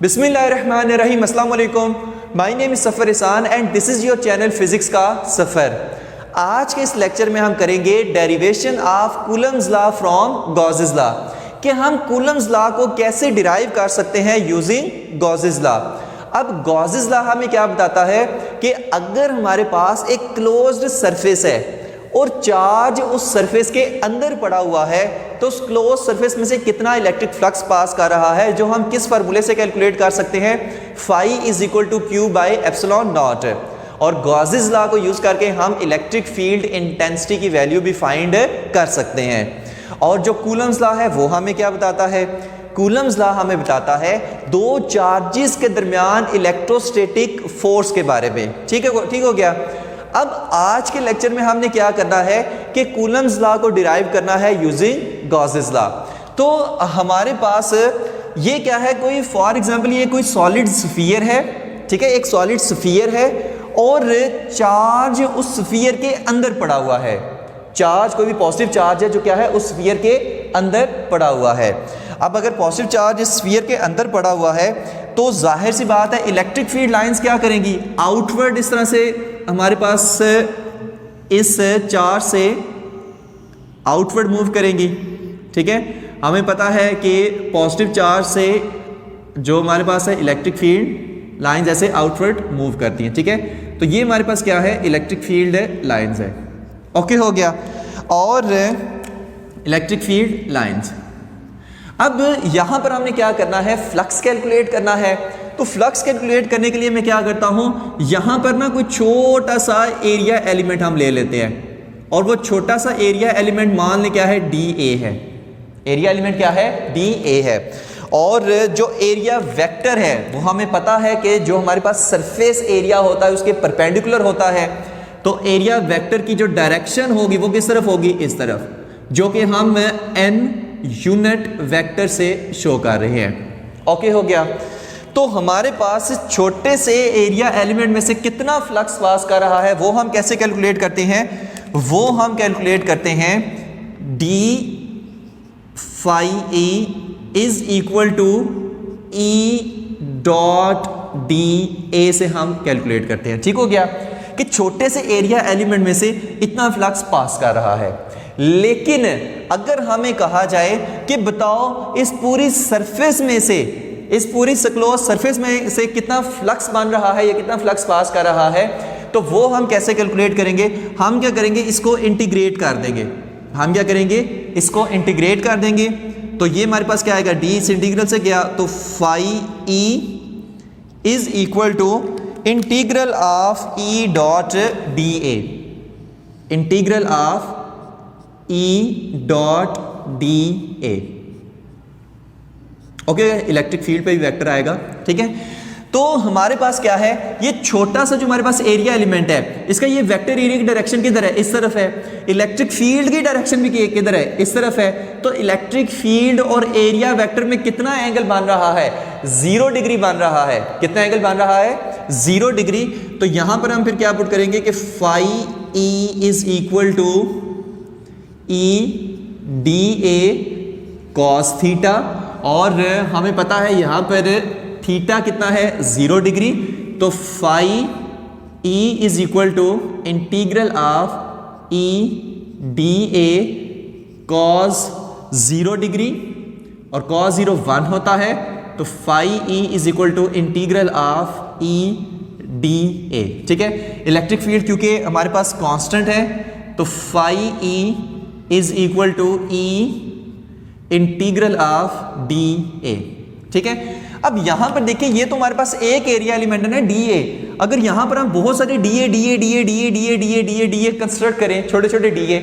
बिस्मिल्लाहिर्रहमानिर्रहीम, अस्सलाम वालेकुम। माय नेम इज़ सफ़र इसान and this is your channel physics का सफ़र। आज के इस लेक्चर में हम करेंगे derivation of Coulomb's law from Gauss's law, कि हम कूलम्स लॉ को कैसे डिराइव कर सकते हैं यूजिंग गॉसेस लॉ। अब गॉसेस लॉ हमें क्या बताता है कि अगर हमारे पास एक क्लोज्ड सरफेस है और चार्ज उस सरफेस के अंदर पड़ा हुआ है, तो उस क्लोज सरफेस में से कितना इलेक्ट्रिक फ्लक्स पास कर रहा है, जो हम किस फार्मूले से कैलकुलेट कर सकते हैं, phi is equal to q by epsilon naught. और गॉसेस लॉ को यूज करके हम इलेक्ट्रिक फील्ड इंटेंसिटी की वैल्यू भी फाइंड कर सकते हैं। और जो कूलम्स लॉ है वो हमें क्या बताता है, कूलम्स लॉ हमें बताता है दो चार्जेस के दरमियान इलेक्ट्रोस्टैटिक फोर्स के बारे में। ठीक हो गया। अब आज के लेक्चर में हमने क्या करना है कि कूलम्स लॉ को डिराइव करना है यूजिंग गॉसेस लॉ। तो हमारे पास ये क्या है, कोई फॉर एग्जांपल ये कोई सॉलिड स्फीयर है, ठीक है, एक सॉलिड स्फीयर है और चार्ज उस स्फीयर के अंदर पड़ा हुआ है। चार्ज कोई भी पॉजिटिव चार्ज है जो क्या है उस स्फीयर के अंदर पड़ा हुआ है। अब अगर पॉजिटिव चार्ज इस स्फीयर के अंदर पड़ा हुआ है तो जाहिर सी बात है इलेक्ट्रिक फील्ड लाइंस क्या करेंगी, आउटवर्ड इस तरह से हमारे पास इस चार्ज से आउटवर्ड मूव करेंगी। ठीक है, हमें पता है कि पॉजिटिव चार्ज से जो हमारे पास है इलेक्ट्रिक फील्ड लाइंस ऐसे आउटवर्ड मूव करती हैं। ठीक है, तो ये हमारे पास क्या है, इलेक्ट्रिक फील्ड लाइंस है। ओके हो गया। और इलेक्ट्रिक फील्ड लाइंस, अब यहां पर हमने क्या करना है, फ्लक्स कैलकुलेट करना है। तो फ्लक्स कैलकुलेट करने के लिए मैं क्या करता हूं, यहां पर ना कोई छोटा सा एरिया एलिमेंट हम ले लेते हैं और वो छोटा सा एरिया एलिमेंट मान लें क्या है, डी ए है। एरिया एलिमेंट क्या है, डी ए है। और जो एरिया वेक्टर है वो हमें पता है कि जो हमारे पास सरफेस एरिया होता है उसके परपेंडिकुलर होता है। तो एरिया वेक्टर की जो डायरेक्शन होगी वो किस तरफ होगी, इस तरफ, जो कि हम एन यूनिट वेक्टर से शो कर रहे हैं। ओके हो गया। तो हमारे पास छोटे से एरिया एलिमेंट में से कितना फ्लक्स पास कर रहा है वो हम कैसे कैलकुलेट करते हैं, वो हम कैलकुलेट करते हैं d phi E is equal to E dot d A से हम कैलकुलेट करते हैं। ठीक हो गया कि छोटे से एरिया एलिमेंट में से इतना फ्लक्स पास कर रहा है। लेकिन अगर हमें कहा जाए कि बताओ इस पूरी सरफेस में से, इस पूरी क्लोज सरफेस में से कितना फ्लक्स बन रहा है या कितना फ्लक्स पास कर रहा है, तो वो हम कैसे कैलकुलेट करेंगे, हम क्या करेंगे, इसको इंटीग्रेट कर देंगे। हम क्या करेंगे, इसको इंटीग्रेट कर देंगे। तो ये हमारे पास क्या आएगा, डी इस इंटीग्रल से गया तो phi E is equal to integral of E dot d A, integral of E dot d A. Okay, electric field पे भी वेक्टर आएगा। ठीक है, तो हमारे पास क्या है, ये छोटा सा जो हमारे पास एरिया एलिमेंट है इसका ये वेक्टर एरिया की डायरेक्शन किधर है, इस तरफ है। इलेक्ट्रिक फील्ड की डायरेक्शन भी किधर है, इस तरफ है। तो इलेक्ट्रिक फील्ड और एरिया वेक्टर में कितना एंगल बन रहा है, 0 डिग्री बन रहा है। कितना एंगल बन रहा है, 0 डिग्री। तो यहां पर हम फिर क्या पुट करेंगे कि phi E is equal to E d A cos theta, और हमें पता है यहां पर थीटा कितना है, 0 डिग्री। तो phi E is equal to integral of E d A cos 0 degree, और कॉस 0 1 होता है। तो phi E is equal to integral of E d A. ठीक है, इलेक्ट्रिक फील्ड क्योंकि हमारे पास कांस्टेंट है तो phi E is equal to E integral of d A. ठीक है, अब यहां पर देखिए ये तो हमारे पास एक एरिया एलिमेंट है ना, डी ए। अगर यहां पर हम बहुत सारे D A D A D A D A D A D A D A D A construct करें, छोटे छोटे डी ए,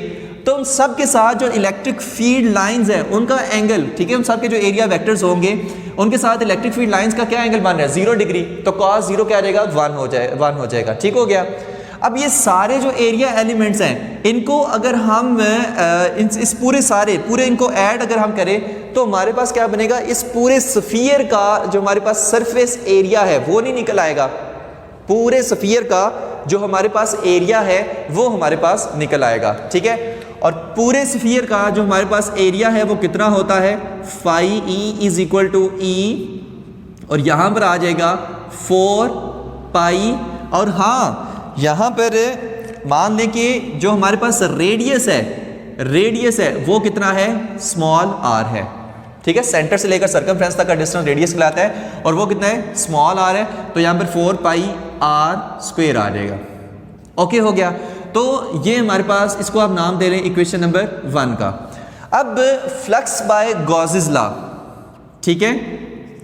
तो उन सब के साथ जो इलेक्ट्रिक फील्ड लाइंस है उनका एंगल, ठीक है, उन सब के जो एरिया वेक्टर्स होंगे उनके साथ इलेक्ट्रिक फील्ड लाइंस का क्या एंगल बन रहा है, 0 डिग्री। तो कॉस 0 क्या आ जाएगा, 1 हो जाएगा। ठीक हो गया। अब ये सारे जो एरिया एलिमेंट्स हैं इनको अगर हम इस पूरे इनको ऐड अगर हम करें तो हमारे पास क्या बनेगा, इस पूरे स्फीयर का जो हमारे पास सरफेस एरिया है वो नहीं निकल आएगा। पूरे स्फीयर का जो हमारे पास एरिया है वो हमारे पास निकल आएगा। ठीक है, और पूरे स्फीयर का जो हमारे पास एरिया है वो कितना होता है, phi E is equal to E, और यहाँ पर आ जाएगा 4 पाई, और हाँ यहाँ पर मान लें कि जो हमारे पास रेडियस है वो कितना है, स्मॉल r है। ठीक है, सेंटर से लेकर सर्कमफ्रेंस तक का डिस्टेंस रेडियस कहलाता है, और वो कितना है, स्मॉल r है। तो यहाँ पर 4 पाई r स्क्वायर आ जाएगा। ओके हो गया। तो ये हमारे पास, इसको आप नाम दे रहे हैं इक्वेशन नंबर 1 का। अब फ्लक्स बाय गॉसेस लॉ, ठीक है,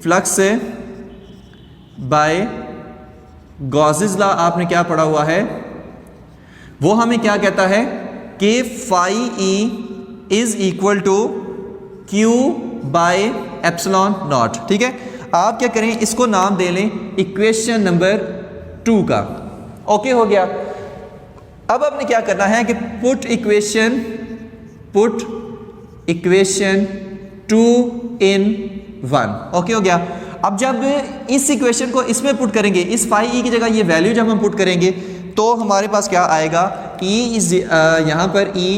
फ्लक्स बाय गॉसेस लॉ आपने क्या पढ़ा हुआ है, वो हमें क्या कहता है कि phi E is equal to q by epsilon naught. ठीक है, आप क्या करें, इसको नाम दे लें इक्वेशन नंबर 2 का। ओके हो गया। अब आपने क्या करना है कि पुट इक्वेशन 2 in 1। ओके हो गया। अब जब इस इक्वेशन को इसमें पुट करेंगे, इस फाई ई की जगह ये वैल्यू जब हम पुट करेंगे तो हमारे पास क्या आएगा, ई इज यहाँ पर E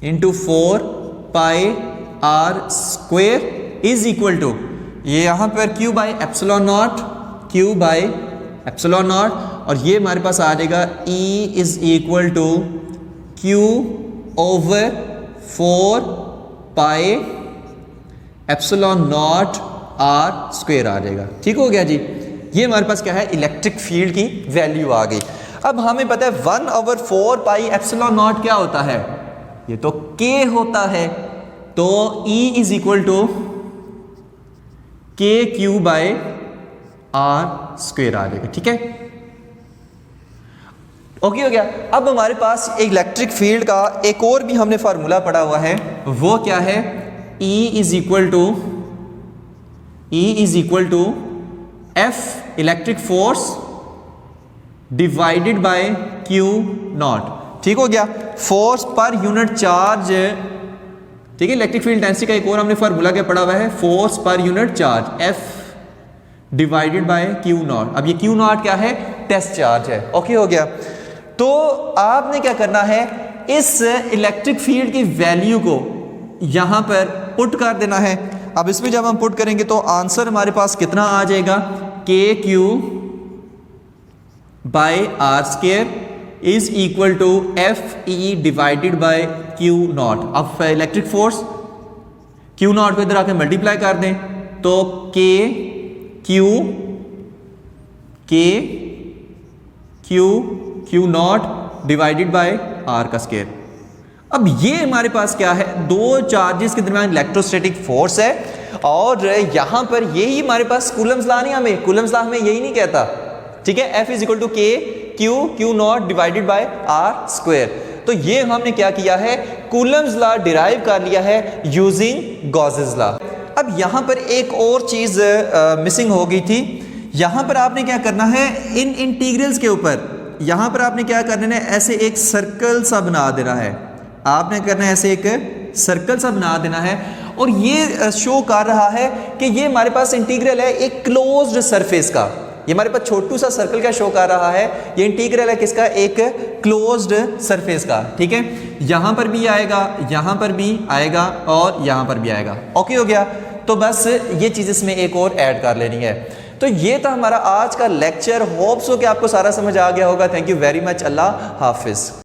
into 4 pi r square is equal to, ये यहाँ पर क्यू बाई एप्सिलॉन नॉट, और ये हमारे पास आ जाएगा E is equal to Q over 4 pi epsilon not R square आ जाएगा। ठीक हो गया जी। ये हमारे पास क्या है, इलेक्ट्रिक फील्ड की वैल्यू आ गई। अब हमें पता है 1/4 पाई एप्सिलॉन नॉट क्या होता है, ये तो k होता है। तो E is equal to k q by are square आ जाएगा। ठीक है, ओके हो गया। अब हमारे पास इलेक्ट्रिक फील्ड का एक और भी हमने फार्मूला पढ़ा हुआ है, वो क्या है, E is equal to F electric force divided by Q naught. ठीक हो गया, फोर्स पर यूनिट चार्ज। ठीक है, इलेक्ट्रिक फील्ड डेंसिटी का एक और हमने फार्मूला क्या पढ़ा हुआ है, force per unit charge F divided by Q not. अब ये Q नॉट क्या है, टेस्ट चार्ज है। ओके हो गया। तो आपने क्या करना है, इस इलेक्ट्रिक फील्ड की वैल्यू को यहां पर पुट कर देना है। अब इसमें जब हम पुट करेंगे तो आंसर हमारे पास कितना आ जाएगा, k q by r square is equal to F E divided by q naught. अब इलेक्ट्रिक फोर्स क्यू नॉट को इधर आके मल्टीप्लाई कर दें तो k q naught divided by r का स्क्वायर। अब ये हमारे पास क्या है, दो चार्जेस के दरमियान इलेक्ट्रोस्टैटिक फोर्स है, और यहां पर यही हमारे पास कूलम्स लॉ नहीं, हमें कूलम्स लॉ हमें यही नहीं कहता। ठीक है, F is equal to k q naught divided by r square. तो ये हमने क्या किया है, कूलम्स लॉ डिराइव कर लिया है यूजिंग गॉसेस लॉ। अब यहां पर एक और चीज मिसिंग हो गई थी। यहां पर आपने क्या करना है, इन इंटीग्रल्स के ऊपर यहां पर आपने क्या करना है, ऐसे एक सर्कल सा बना देना है। आपने करना है ऐसे एक सर्कल सा बना देना है, और ये शो कर रहा है कि ये हमारे पास इंटीग्रल है एक क्लोज्ड सरफेस का। ये हमारे पास छोटू सा सर्कल क्या शो कर रहा है, ये इंटीग्रल है किसका, एक क्लोज्ड सरफेस का। ठीक है, यहां पर भी आएगा, यहां पर भी आएगा, और यहां पर भी आएगा। ओके हो गया। तो बस ये चीज इसमें एक और ऐड कर लेनी है। तो ये था हमारा आज का लेक्चर। होप्स हो कि आपको सारा समझ आ गया होगा। Thank you very much. Allah Hafiz.